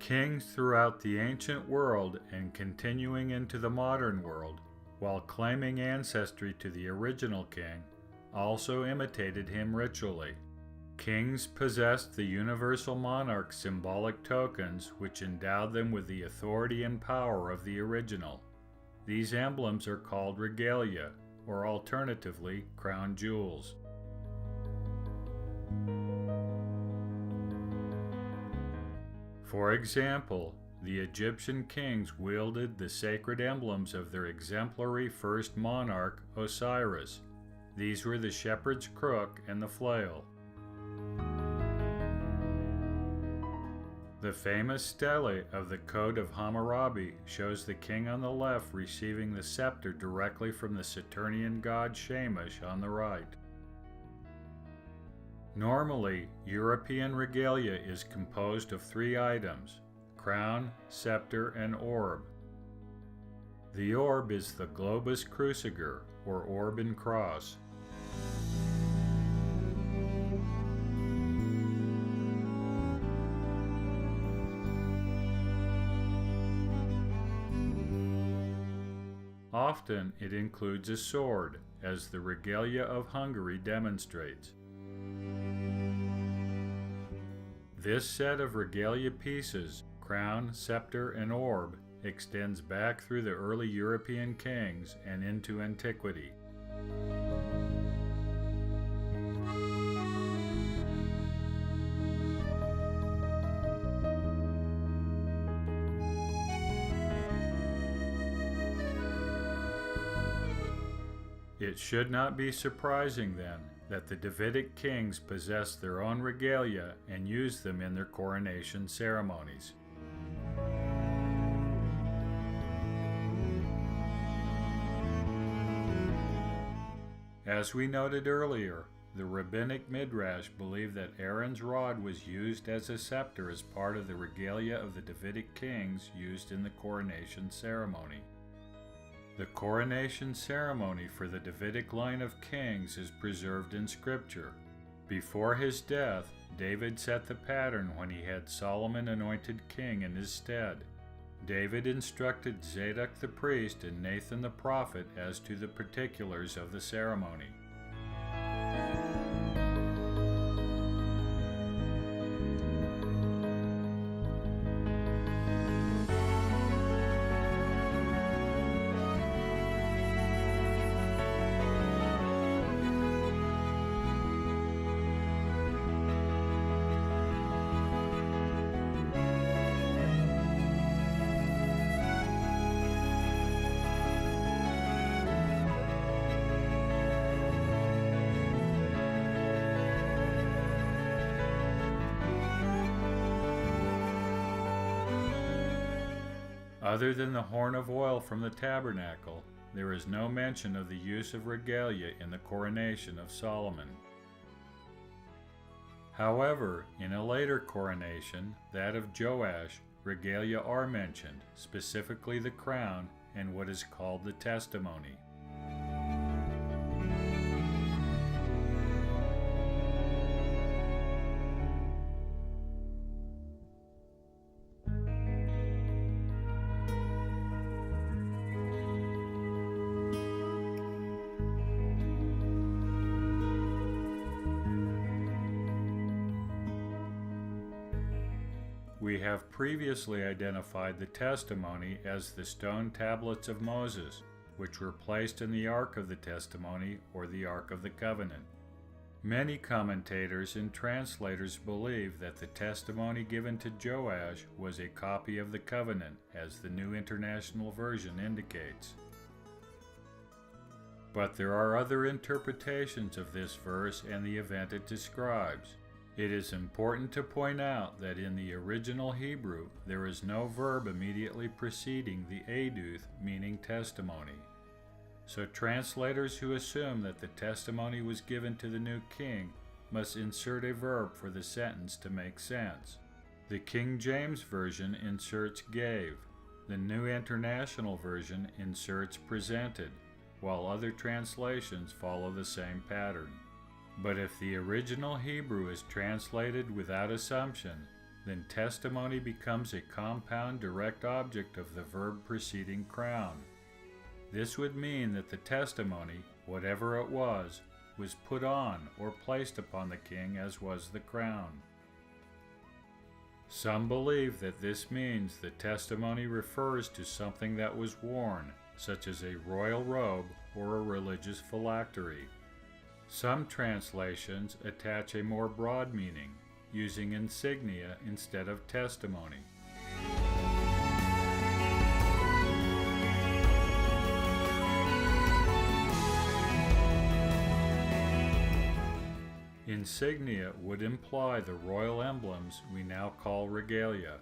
Kings throughout the ancient world and continuing into the modern world, while claiming ancestry to the original king, also imitated him ritually. Kings possessed the Universal Monarch symbolic tokens which endowed them with the authority and power of the original. These emblems are called regalia, or alternatively, crown jewels. For example, the Egyptian kings wielded the sacred emblems of their exemplary first monarch, Osiris. These were the shepherd's crook and the flail. The famous stele of the Code of Hammurabi shows the king on the left receiving the scepter directly from the Saturnian god Shamash on the right. Normally, European regalia is composed of 3 items: crown, scepter, and orb. The orb is the globus cruciger, or orb and cross. Often it includes a sword, as the regalia of Hungary demonstrates. This set of regalia pieces, crown, scepter, and orb, extends back through the early European kings and into antiquity. It should not be surprising, then, that the Davidic kings possessed their own regalia and used them in their coronation ceremonies. As we noted earlier, the rabbinic midrash believed that Aaron's rod was used as a scepter as part of the regalia of the Davidic kings used in the coronation ceremony. The coronation ceremony for the Davidic line of kings is preserved in Scripture. Before his death, David set the pattern when he had Solomon anointed king in his stead. David instructed Zadok the priest and Nathan the prophet as to the particulars of the ceremony. Other than the horn of oil from the tabernacle, there is no mention of the use of regalia in the coronation of Solomon. However, in a later coronation, that of Joash, regalia are mentioned, specifically the crown and what is called the testimony. We have previously identified the testimony as the stone tablets of Moses, which were placed in the Ark of the Testimony or the Ark of the Covenant. Many commentators and translators believe that the testimony given to Joash was a copy of the covenant, as the New International Version indicates. But there are other interpretations of this verse and the event it describes. It is important to point out that in the original Hebrew there is no verb immediately preceding the aduth, meaning testimony. So translators who assume that the testimony was given to the new king must insert a verb for the sentence to make sense. The King James Version inserts gave. The New International Version inserts presented, while other translations follow the same pattern. But if the original Hebrew is translated without assumption, then testimony becomes a compound direct object of the verb preceding crown. This would mean that the testimony, whatever it was put on or placed upon the king as was the crown. Some believe that this means the testimony refers to something that was worn, such as a royal robe or a religious phylactery. Some translations attach a more broad meaning, using insignia instead of testimony. Insignia would imply the royal emblems we now call regalia,